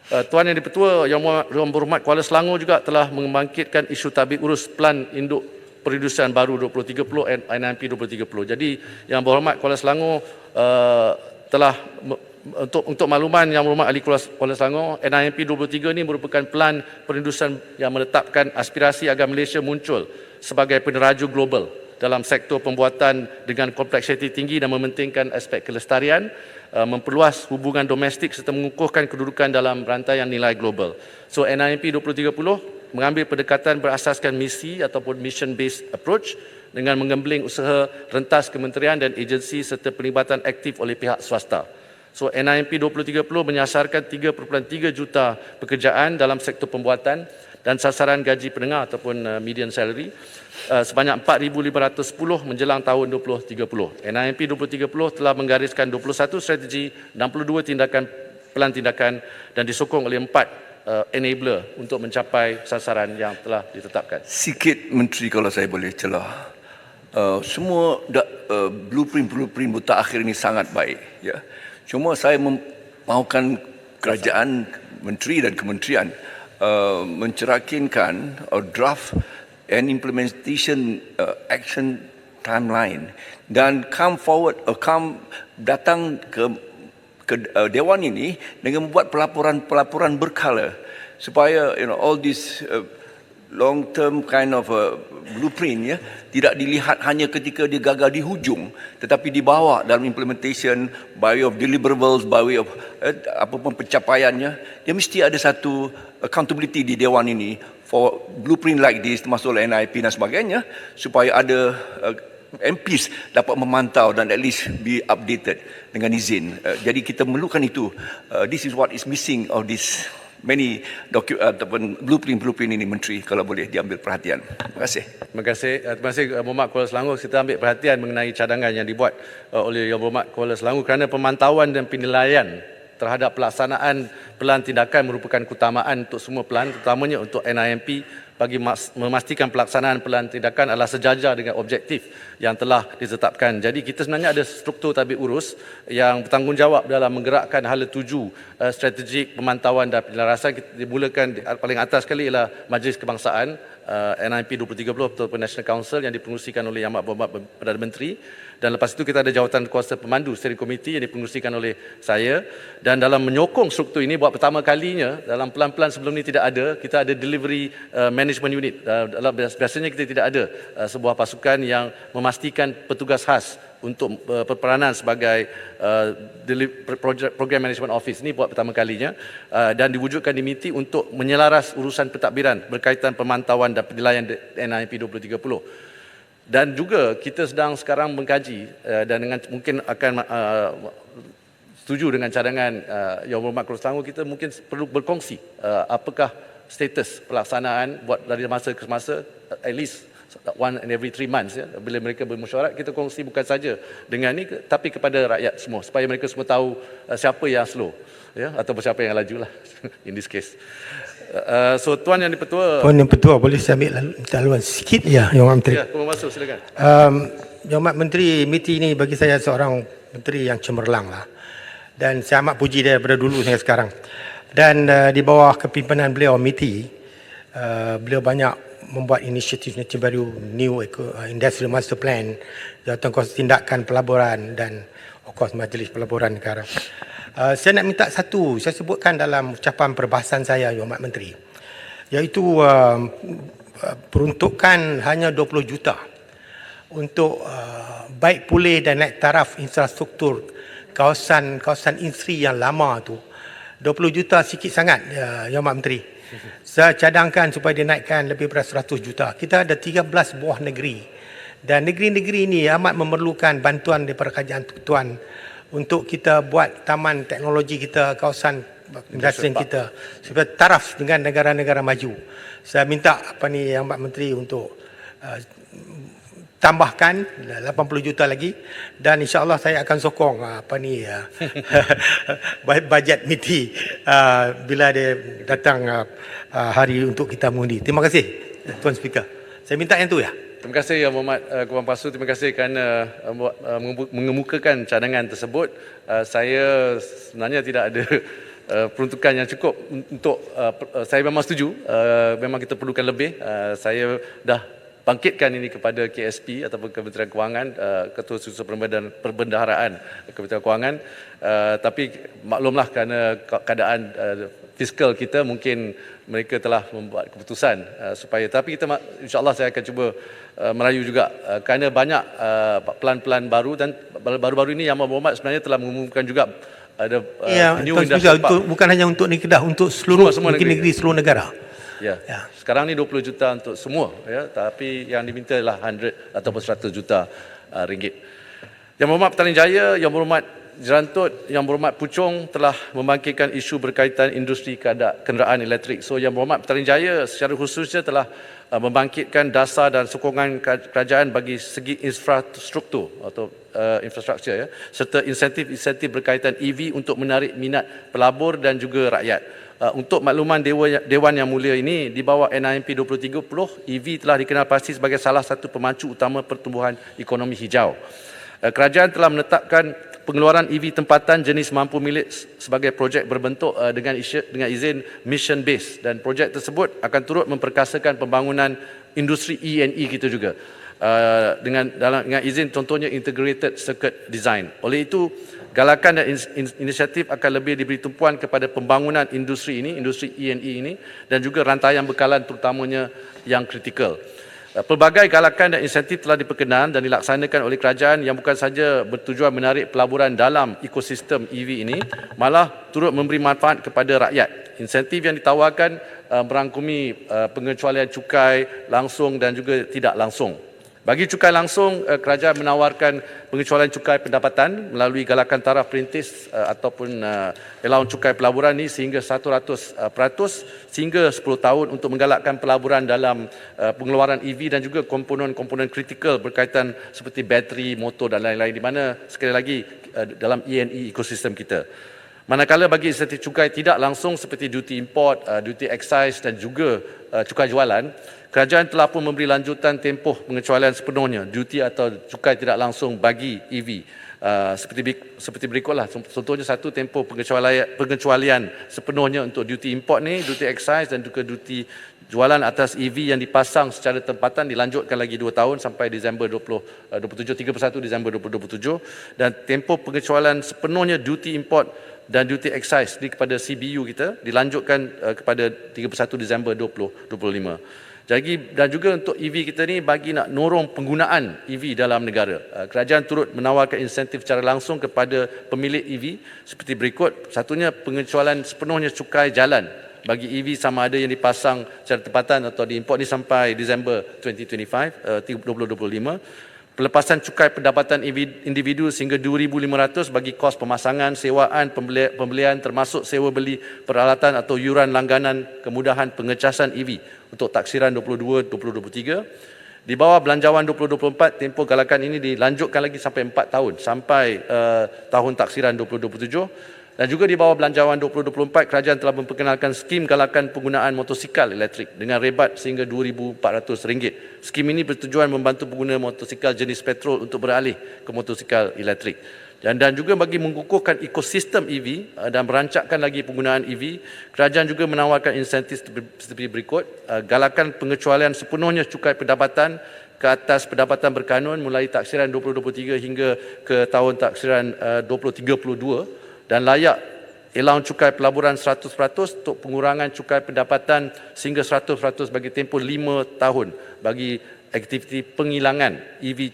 Tuan Yang Di-Pertua, Yang Berhormat Kuala Selangor juga telah membangkitkan isu tabik urus Pelan Induk Perindustrian Baru 2030 NIMP 2030. Jadi Yang Berhormat Kuala Selangor telah untuk makluman Yang Berhormat Ahli Kuala Selangor, NIMP 2030 ini merupakan pelan perindustrian yang menetapkan aspirasi agar Malaysia muncul sebagai peneraju global dalam sektor pembuatan dengan kompleksiti tinggi dan mementingkan aspek kelestarian, memperluas hubungan domestik serta mengukuhkan kedudukan dalam rantaian nilai global. So NIMP 2030 mengambil pendekatan berasaskan misi ataupun mission based approach dengan menggembling usaha rentas kementerian dan agensi serta pelibatan aktif oleh pihak swasta. So NIMP 2030 menyasarkan 3.3 juta pekerjaan dalam sektor pembuatan dan sasaran gaji pendengar ataupun median salary sebanyak 4,510 menjelang tahun 2030. NIMP 2030 telah menggariskan 21 strategi, 62 pelan tindakan dan disokong oleh 4 enabler untuk mencapai sasaran yang telah ditetapkan. Sikit Menteri kalau saya boleh celah. Semua blueprint buta akhir ini sangat baik. Ya. Cuma saya mahukan kerajaan, menteri dan kementerian mencerahkan draft and implementation action timeline dan come datang ke Dewan ini dengan membuat pelaporan berkala supaya all this long term kind of blueprint ya tidak dilihat hanya ketika dia gagal di hujung, tetapi dibawa dalam implementation by way of deliverables, by way of apapun pencapaiannya. Dia mesti ada satu accountability di Dewan ini for blueprint like this, termasuk NIP dan sebagainya, supaya ada MPs dapat memantau dan at least be updated dengan izin. Jadi kita memerlukan itu. This is what is missing of this many ataupun blueprint ini, Menteri, kalau boleh diambil perhatian. Terima kasih. Terima kasih Berhormat Kuala Selangor. Kita ambil perhatian mengenai cadangan yang dibuat oleh Yang Berhormat Kuala Selangor kerana pemantauan dan penilaian terhadap pelaksanaan pelan tindakan merupakan keutamaan untuk semua pelan, terutamanya untuk NIMP, bagi memastikan pelaksanaan pelan tindakan adalah sejajar dengan objektif yang telah ditetapkan. Jadi kita sebenarnya ada struktur tabik urus yang bertanggungjawab dalam menggerakkan hala tuju strategik pemantauan dan penyelarasan. Kita dimulakan paling atas sekali ialah Majlis Kebangsaan NIP 2030 ataupun National Council yang dipengerusikan oleh Yang Berhormat Perdana Menteri, dan lepas itu kita ada jawatan kuasa pemandu Steering Committee yang dipengerusikan oleh saya. Dan dalam menyokong struktur ini, buat pertama kalinya dalam pelan-pelan sebelum ini tidak ada, kita ada delivery management unit. Biasanya kita tidak ada sebuah pasukan yang memastikan petugas khas untuk berperanan sebagai Program Management Office. Ini buat pertama kalinya dan diwujudkan di MITI untuk menyelaras urusan pentadbiran berkaitan pemantauan dan penilaian NIP 2030. Dan juga kita sedang sekarang mengkaji dan dengan mungkin akan setuju dengan cadangan Yang Berhormat Ketua Selangor, kita mungkin perlu berkongsi apakah status pelaksanaan buat dari masa ke masa, at least one and every 3 months ya, bila mereka bermesyuarat, kita kongsi bukan saja dengan ni tapi kepada rakyat semua supaya mereka semua tahu siapa yang slow ya atau siapa yang laju lah in this case. So Tuan Yang di-Pertua, Tuan Yang Pertua, boleh saya ambil laluan sikit ya, Yang Berhormat Menteri. Ya, Tuan Masuk silakan. Yang Berhormat Menteri, MITI ini bagi saya seorang menteri yang cemerlang lah. Dan saya amat puji dia daripada dulu hingga sekarang. Dan di bawah kepimpinan beliau MITI, beliau banyak membuat inisiatif baru, New Industrial Master Plan, Jawatankuasa Tindakan Pelaburan dan of course Majlis Pelaburan Negara. Saya nak minta satu, saya sebutkan dalam ucapan perbahasan saya, Yang Berhormat Menteri, iaitu peruntukan hanya 20 juta untuk baik pulih dan naik taraf infrastruktur kawasan industri yang lama tu. 20 juta sikit sangat, Yang Berhormat Menteri. Saya cadangkan supaya dinaikkan lebih daripada 100 juta. Kita ada 13 buah negeri. Dan negeri-negeri ini amat memerlukan bantuan daripada kerajaan tuan untuk kita buat taman teknologi kita, kawasan industri kita supaya taraf dengan negara-negara maju. Saya minta Yang Berhormat Menteri untuk tambahkan 80 juta lagi dan insya-Allah saya akan sokong bajet MITI bila dia datang hari untuk kita mengundi. Terima kasih Tuan Speaker. Saya minta yang tu ya. Terima kasih Yang Berhormat Kuman Pasu, terima kasih kerana mengemukakan cadangan tersebut. Saya sebenarnya tidak ada peruntukan yang cukup untuk saya memang setuju, memang kita perlukan lebih. Saya dah bangkitkan ini kepada KSP ataupun Kementerian Kewangan, Ketua Susunan Perbendaharaan Kementerian Kewangan, tapi maklumlah kerana keadaan fiskal kita mungkin mereka telah membuat keputusan supaya, tapi kita insya-Allah saya akan cuba merayu juga kerana banyak pelan-pelan baru dan baru-baru ini Yang Berhormat sebenarnya telah mengumumkan juga ada new industrial park. Bukan hanya untuk ni Kedah, untuk seluruh negeri seluruh negara. Ya. Sekarang ni 20 juta untuk semua ya, tapi yang diminta adalah 100 ataupun 100 juta ringgit. Yang Berhormat Petaling Jaya, Yang Berhormat Jerantut, Yang Berhormat Puchong telah membangkitkan isu berkaitan industri kenderaan elektrik. So Yang Berhormat Petaling Jaya secara khususnya telah membangkitkan dasar dan sokongan kerajaan bagi segi infrastruktur atau infrastruktur ya, serta insentif-insentif berkaitan EV untuk menarik minat pelabur dan juga rakyat. Untuk makluman Dewan Yang Mulia ini, di bawah NIP 2030, EV telah dikenal pasti sebagai salah satu pemacu utama pertumbuhan ekonomi hijau. Kerajaan telah menetapkan pengeluaran EV tempatan jenis mampu milik sebagai projek berbentuk dengan izin mission base, dan projek tersebut akan turut memperkasakan pembangunan industri E&E kita juga dengan izin contohnya integrated circuit design. Oleh itu, galakan dan inisiatif akan lebih diberi tumpuan kepada pembangunan industri ini, industri E&E ini, dan juga rantaian bekalan terutamanya yang kritikal. Pelbagai galakan dan insentif telah diperkenan dan dilaksanakan oleh kerajaan yang bukan saja bertujuan menarik pelaburan dalam ekosistem EV ini, malah turut memberi manfaat kepada rakyat. Insentif yang ditawarkan merangkumi pengecualian cukai langsung dan juga tidak langsung. Bagi cukai langsung, kerajaan menawarkan pengecualian cukai pendapatan melalui galakan taraf perintis ataupun allowance cukai pelaburan ini sehingga 100% sehingga 10 tahun untuk menggalakkan pelaburan dalam pengeluaran EV dan juga komponen-komponen kritikal berkaitan seperti bateri, motor dan lain-lain, di mana sekali lagi dalam E&E ekosistem kita. Manakala bagi insentif cukai tidak langsung seperti duty import, duty excise dan juga cukai jualan, kerajaan telah pun memberi lanjutan tempoh pengecualian sepenuhnya duty atau cukai tidak langsung bagi EV. Seperti berikutlah, contohnya satu, tempoh pengecualian sepenuhnya untuk duty import ni, duty excise dan juga duty jualan atas EV yang dipasang secara tempatan dilanjutkan lagi 2 tahun sampai Disember 31 Disember 2027, dan tempoh pengecualian sepenuhnya duty import dan duty excise kepada CBU kita dilanjutkan kepada 31 Disember 2025. Dan juga untuk EV kita ni bagi nak norong penggunaan EV dalam negara. Kerajaan turut menawarkan insentif secara langsung kepada pemilik EV seperti berikut. Satunya, pengecualian sepenuhnya cukai jalan bagi EV sama ada yang dipasang secara tempatan atau diimport ni sampai Disember 2025. Pelepasan cukai pendapatan individu sehingga 2,500 bagi kos pemasangan, sewaan, pembelian termasuk sewa beli peralatan atau yuran langganan kemudahan pengecasan EV untuk taksiran 22-2023. Di bawah belanjawan 2024, tempoh galakan ini dilanjutkan lagi sampai 4 tahun, sampai tahun taksiran 2027. Dan juga di bawah belanjawan 2024, kerajaan telah memperkenalkan skim galakan penggunaan motosikal elektrik dengan rebat sehingga RM2,400. Skim ini bertujuan membantu pengguna motosikal jenis petrol untuk beralih ke motosikal elektrik. Dan juga bagi mengukuhkan ekosistem EV dan merancangkan lagi penggunaan EV, kerajaan juga menawarkan insentif seperti berikut. Galakan pengecualian sepenuhnya cukai pendapatan ke atas pendapatan berkanun mulai taksiran 2023 hingga ke tahun taksiran 2032. Dan layak allowance cukai pelaburan 100% untuk pengurangan cukai pendapatan sehingga 100% bagi tempoh 5 tahun bagi aktiviti penghilangan EV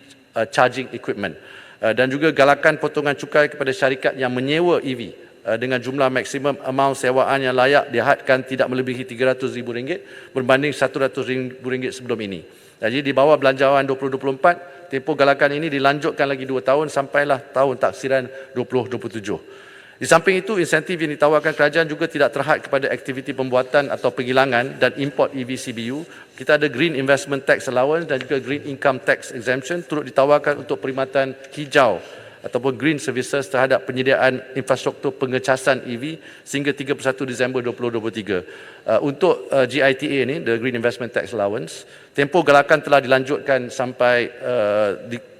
charging equipment. Dan juga galakan potongan cukai kepada syarikat yang menyewa EV dengan jumlah maksimum amount sewaan yang layak dihadkan tidak melebihi RM300,000 berbanding RM100,000 sebelum ini. Jadi di bawah belanjawan 2024, tempoh galakan ini dilanjutkan lagi 2 tahun sampailah tahun taksiran 2027. Di samping itu, insentif yang ditawarkan kerajaan juga tidak terhad kepada aktiviti pembuatan atau penghilangan dan import EV CBU. Kita ada Green Investment Tax Allowance dan juga Green Income Tax Exemption turut ditawarkan untuk perkhidmatan hijau ataupun green services terhadap penyediaan infrastruktur pengecasan EV sehingga 31 Disember 2023. Untuk GITA ni, the Green Investment Tax Allowance, tempoh galakan telah dilanjutkan sampai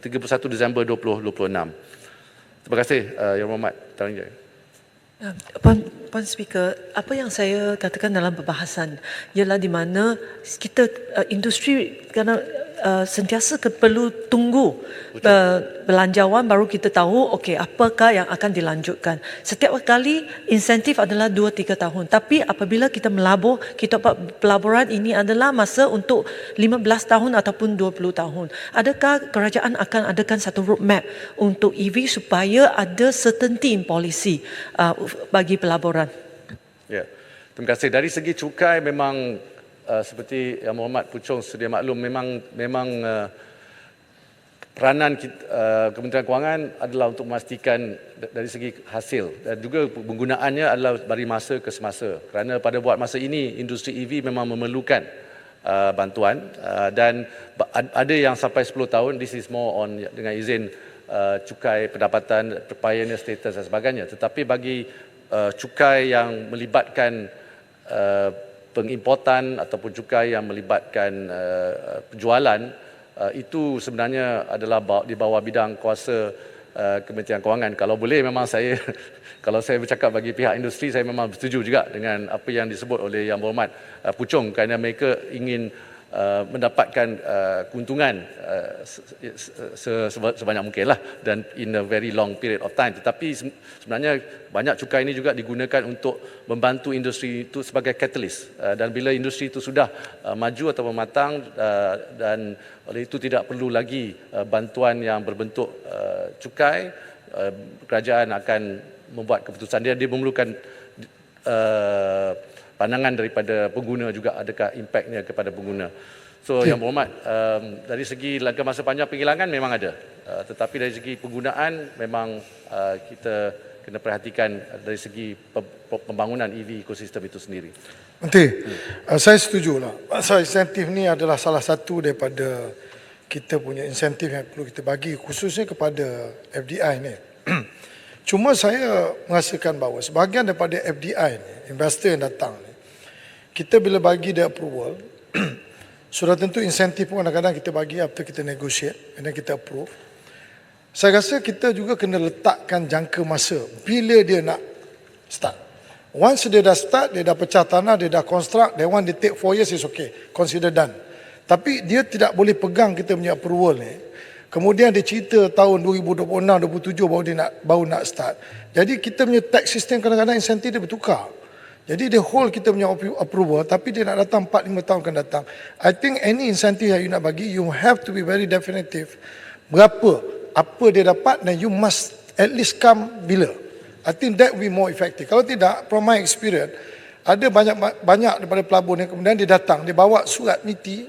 31 Disember 2026. Terima kasih, Yang Berhormat Tan Jaya. Puan Speaker, apa yang saya katakan dalam perbahasan ialah di mana kita industri kerana sentiasa perlu tunggu belanjawan baru kita tahu okey apakah yang akan dilanjutkan. Setiap kali insentif adalah 2-3 tahun. Tapi apabila kita melabur, kita pelaburan ini adalah masa untuk 15 tahun ataupun 20 tahun. Adakah kerajaan akan adakan satu roadmap untuk EV supaya ada certainty in policy bagi pelaburan? Ya. Terima kasih. Dari segi cukai memang seperti Yang Berhormat Puchong sedia maklum memang peranan Kementerian Kewangan adalah untuk memastikan dari segi hasil dan juga penggunaannya adalah dari masa ke semasa. Kerana pada buat masa ini industri EV memang memerlukan bantuan dan ada yang sampai 10 tahun. This is more on dengan izin cukai pendapatan, pioneer status dan sebagainya. Tetapi bagi cukai yang melibatkan pengimportan ataupun cukai yang melibatkan penjualan, itu sebenarnya adalah di bawah bidang kuasa Kementerian Kewangan. Kalau boleh memang saya kalau saya bercakap bagi pihak industri, saya memang setuju juga dengan apa yang disebut oleh Yang Berhormat Puchong kerana mereka ingin mendapatkan keuntungan sebanyak mungkin lah dan in a very long period of time. Tetapi sebenarnya banyak cukai ini juga digunakan untuk membantu industri itu sebagai catalyst dan bila industri itu sudah maju atau matang dan oleh itu tidak perlu lagi bantuan yang berbentuk cukai, kerajaan akan membuat keputusan. Dia memerlukan pandangan daripada pengguna juga, adakah impaknya kepada pengguna. So Yang Berhormat, dari segi langkah masa panjang penghilangan memang ada, tetapi dari segi penggunaan memang kita kena perhatikan dari segi pembangunan EV ekosistem itu sendiri. Menteri, saya setujulah. Pasal insentif ni adalah salah satu daripada kita punya insentif yang perlu kita bagi khususnya kepada FDI ni. Cuma saya merasakan bahawa sebahagian daripada FDI ni, investor yang datang ni, kita bila bagi dia approval, sudah tentu insentif pun kadang-kadang kita bagi after kita negotiate and then kita approve. Saya rasa kita juga kena letakkan jangka masa bila dia nak start. Once dia dah start, dia dah pecah tanah, dia dah construct, that one they take 4 years is okay, consider done. Tapi dia tidak boleh pegang kita punya approval ni. Kemudian dia cerita tahun 2026, 2027 baru nak start. Jadi kita punya tax system kadang-kadang insentif dia bertukar. Jadi dia hold kita punya approval tapi dia nak datang 4-5 tahun akan datang. I think any incentive yang you nak bagi, you have to be very definitive. Berapa, apa dia dapat dan you must at least come bila. I think that will be more effective. Kalau tidak, from my experience, ada banyak daripada pelabur ni kemudian dia datang, dia bawa surat niti,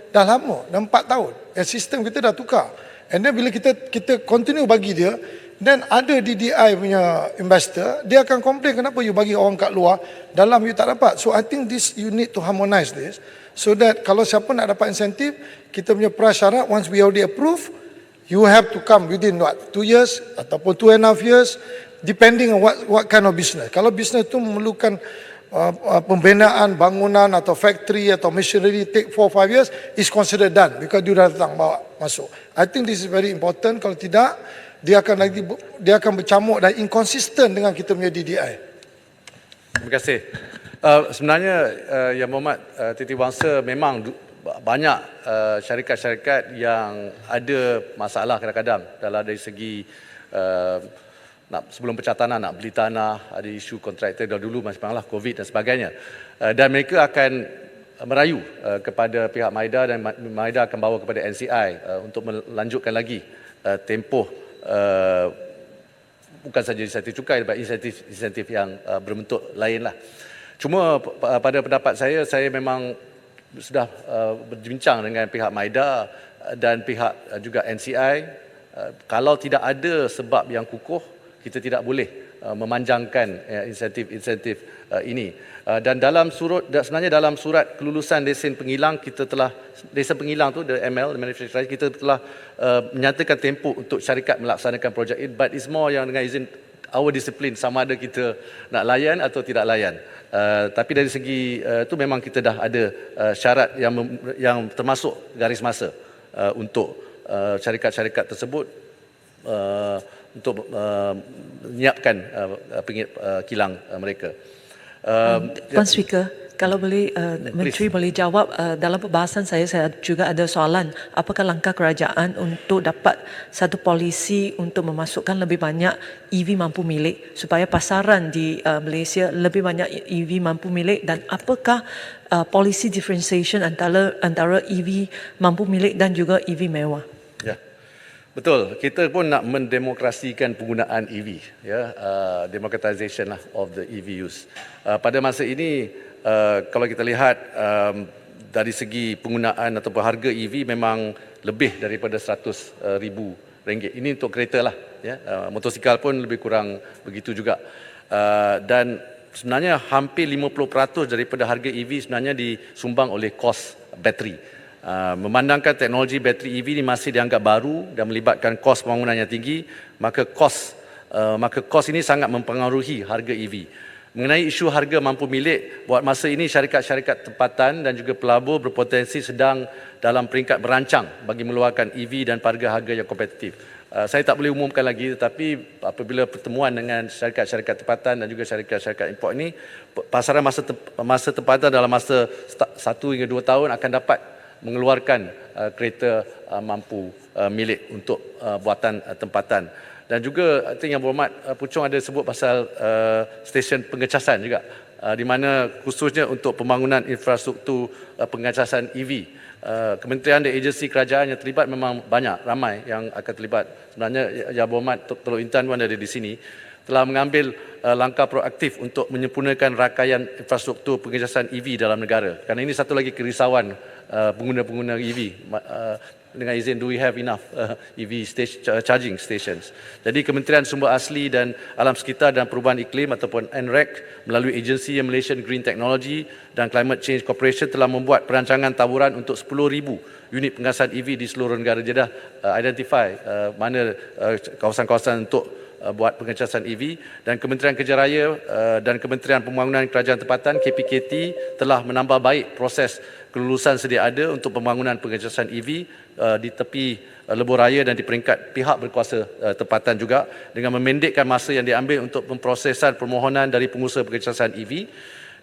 dah lama, dah 4 tahun. Sistem kita dah tukar. And then bila kita continue bagi dia, dan ada DDI punya investor, dia akan complain kenapa you bagi orang kat luar, dalam you tak dapat. So I think this you need to harmonise this, so that kalau siapa nak dapat insentif, kita punya prasyarat, once we already approve, you have to come within 2 years ataupun 2.5 years, depending on what kind of business. Kalau business tu memerlukan pembinaan bangunan atau factory atau machinery take 4-5 years, is considered done because dia dah datang bawa masuk. I think this is very important. Kalau tidak, dia akan bercamuk dan inconsistent dengan kita punya DDI. Terima kasih. Sebenarnya Yang Berhormat Titi Wangsa, memang banyak syarikat-syarikat yang ada masalah kadang-kadang dalam dari segi sebelum pencatanan nak beli tanah, ada isu kontraktor dulu memanglah COVID dan sebagainya. Dan mereka akan merayu kepada pihak MIDA dan MIDA akan bawa kepada NCI untuk melanjutkan lagi tempoh bukan saja insentif cukai, tapi insentif yang berbentuk lain lah. Cuma pada pendapat saya memang sudah berbincang dengan pihak MIDA dan pihak juga NCI. Kalau tidak ada sebab yang kukuh, kita tidak boleh memanjangkan insentif ini. Dan sebenarnya dalam surat kelulusan lesen penghilang, kita telah, lesen penghilang tu, the ML, the manufacturing, kita telah menyatakan tempoh untuk syarikat melaksanakan projek ini, but it's more yang dengan izin our discipline, sama ada kita nak layan atau tidak layan. Tapi dari segi itu memang kita dah ada syarat yang termasuk garis masa untuk syarikat-syarikat tersebut untuk menyiapkan kilang mereka. Puan Speaker, kalau boleh Menteri boleh jawab, dalam perbahasan saya juga ada soalan, apakah langkah kerajaan untuk dapat satu polisi untuk memasukkan lebih banyak EV mampu milik supaya pasaran di Malaysia lebih banyak EV mampu milik, dan apakah polisi differentiation antara EV mampu milik dan juga EV mewah? Ya. Betul, kita pun nak mendemokrasikan penggunaan EV, democratization lah of the EV use. Pada masa ini, kalau kita lihat dari segi penggunaan ataupun harga EV memang lebih daripada RM100,000. Ini untuk kereta lah, motosikal pun lebih kurang begitu juga. Dan sebenarnya hampir 50% daripada harga EV sebenarnya disumbang oleh kos bateri. Memandangkan teknologi bateri EV ini masih dianggap baru dan melibatkan kos pembangunan yang tinggi, maka kos ini sangat mempengaruhi harga EV. Mengenai isu harga mampu milik, buat masa ini syarikat-syarikat tempatan dan juga pelabur berpotensi sedang dalam peringkat berancang bagi mengeluarkan EV dan harga yang kompetitif. Saya tak boleh umumkan lagi, tetapi apabila pertemuan dengan syarikat-syarikat tempatan dan juga syarikat-syarikat import ini, pasaran masa tempatan dalam masa 1 hingga 2 tahun akan dapat mengeluarkan kereta mampu milik untuk buatan tempatan. Dan juga Yang Berhormat Puchong ada sebut pasal stesen pengecasan juga, di mana khususnya untuk pembangunan infrastruktur pengecasan EV. Kementerian dan agensi kerajaan yang terlibat memang ramai yang akan terlibat. Sebenarnya Yang Berhormat Teluk Intan pun ada di sini, telah mengambil langkah proaktif untuk menyempurnakan rakaian infrastruktur pengecasan EV dalam negara. Kerana ini satu lagi kerisauan pengguna-pengguna EV. Dengan izin, do we have enough EV charging stations? Jadi Kementerian Sumber Asli dan Alam Sekitar dan Perubahan Iklim ataupun NREC melalui agensi Malaysian Green Technology dan Climate Change Corporation telah membuat perancangan taburan untuk 10,000 unit pengecasan EV di seluruh negara. Dia dah identify mana kawasan-kawasan untuk buat pengecasan EV, dan Kementerian Kerja Raya dan Kementerian Pembangunan Kerajaan Tempatan KPKT telah menambah baik proses kelulusan sedia ada untuk pembangunan pengecasan EV di tepi lebuh raya dan di peringkat pihak berkuasa tempatan juga, dengan memendekkan masa yang diambil untuk pemprosesan permohonan dari pengusaha pengecasan EV.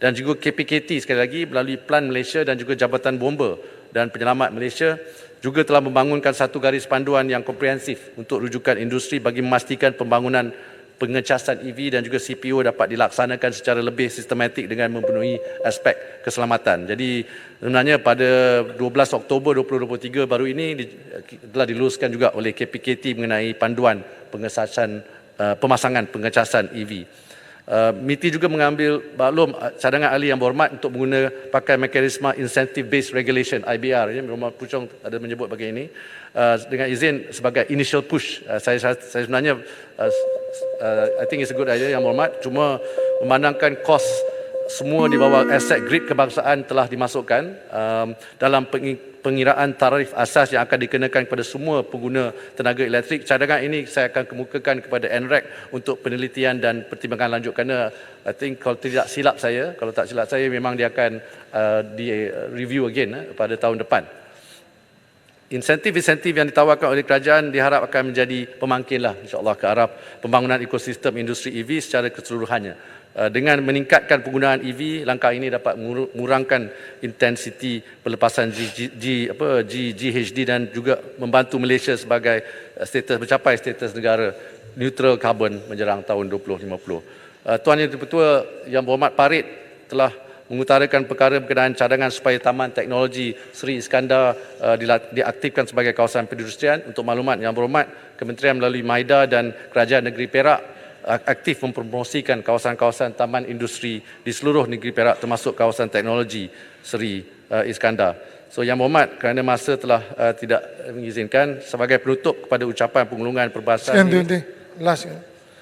Dan juga KPKT sekali lagi melalui Plan Malaysia dan juga Jabatan Bomba dan Penyelamat Malaysia juga telah membangunkan satu garis panduan yang komprehensif untuk rujukan industri bagi memastikan pembangunan pengecasan EV dan juga CPO dapat dilaksanakan secara lebih sistematik dengan memenuhi aspek keselamatan. Jadi sebenarnya pada 12 Oktober 2023 baru ini telah diluluskan juga oleh KPKT mengenai panduan pemasangan pengecasan EV. MITI juga mengambil maklum cadangan ahli yang berhormat untuk mengguna pakai mekanisme Incentive Based Regulation IBR. Rumah Puchong ada menyebut bagi ini. Dengan izin sebagai initial push. Saya sebenarnya I think it's a good idea yang berhormat. Cuma memandangkan kos semua di bawah aset grid kebangsaan telah dimasukkan dalam pengiraan tarif asas yang akan dikenakan kepada semua pengguna tenaga elektrik. Cadangan ini saya akan kemukakan kepada NREC untuk penelitian dan pertimbangan lanjut kerana I think kalau tak silap saya memang dia akan di-review again pada tahun depan. Insentif-insentif yang ditawarkan oleh kerajaan diharap akan menjadi pemangkinlah insya-Allah ke arah pembangunan ekosistem industri EV secara keseluruhannya. Dengan meningkatkan penggunaan EV, langkah ini dapat mengurangkan intensiti pelepasan GHG dan juga membantu Malaysia sebagai mencapai status negara neutral karbon menjerang tahun 2050. Tuan Yang Dipertua Yang Berhormat Parit telah mengutarakan perkara berkenaan cadangan supaya Taman Teknologi Seri Iskandar diaktifkan sebagai kawasan perindustrian. Untuk maklumat Yang Berhormat, Kementerian melalui MAIDA dan Kerajaan Negeri Perak aktif mempromosikan kawasan-kawasan taman industri di seluruh negeri Perak termasuk kawasan teknologi Seri Iskandar. So Yang Berhormat, kerana masa telah tidak mengizinkan, sebagai penutup kepada ucapan penggulungan perbahasan ini. Last.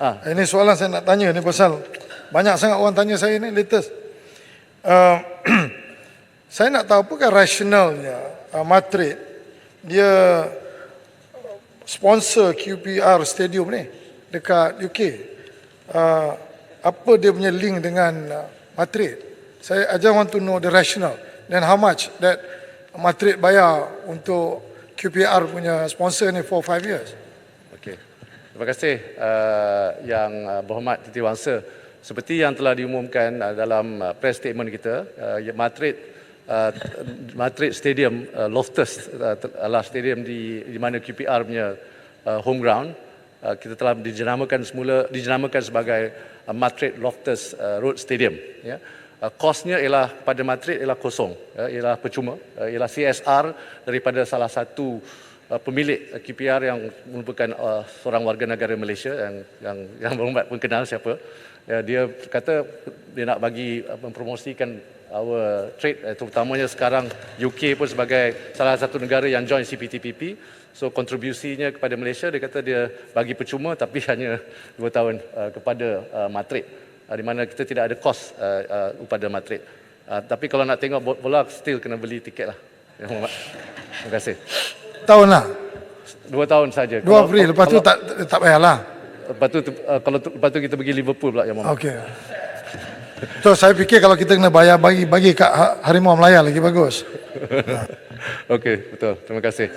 Ini soalan saya nak tanya ni pasal banyak sangat orang tanya saya ni latest. Saya nak tahu apakah rasionalnya Madrid dia sponsor QPR Stadium ni dekat UK. Apa dia punya link dengan Madrid? I just want to know the rationale then how much that Madrid bayar untuk QPR punya sponsor ni for 5 years. Okey. Terima kasih Yang Berhormat Titi Wangsa. Seperti yang telah diumumkan dalam press statement kita, Madrid Stadium Loftus adalah stadium di mana QPR punya home ground. Kita telah dijenamakan sebagai Madrid Loftus Road Stadium. Ya. Kosnya ialah pada Madrid ialah kosong, ialah percuma, ialah CSR daripada salah satu pemilik QPR yang merupakan seorang warga negara Malaysia yang berhormat pun kenal siapa. Ya, dia kata dia nak bagi mempromosikan our trade, terutamanya sekarang UK pun sebagai salah satu negara yang join CPTPP. So kontribusinya kepada Malaysia, dia kata dia bagi percuma tapi hanya 2 tahun kepada Madrid, di mana kita tidak ada kos kepada Madrid. Tapi kalau nak tengok bola, still kena beli tiket lah. Terima kasih. Tahun lah? 2 tahun saja. 2 free, lepas tu tak payahlah. Lepas tu kita pergi Liverpool pula yang Muhammad. Okey. So saya fikir kalau kita kena bayar bagi kat Harimau Melaya lagi bagus. Okey, betul. Terima kasih.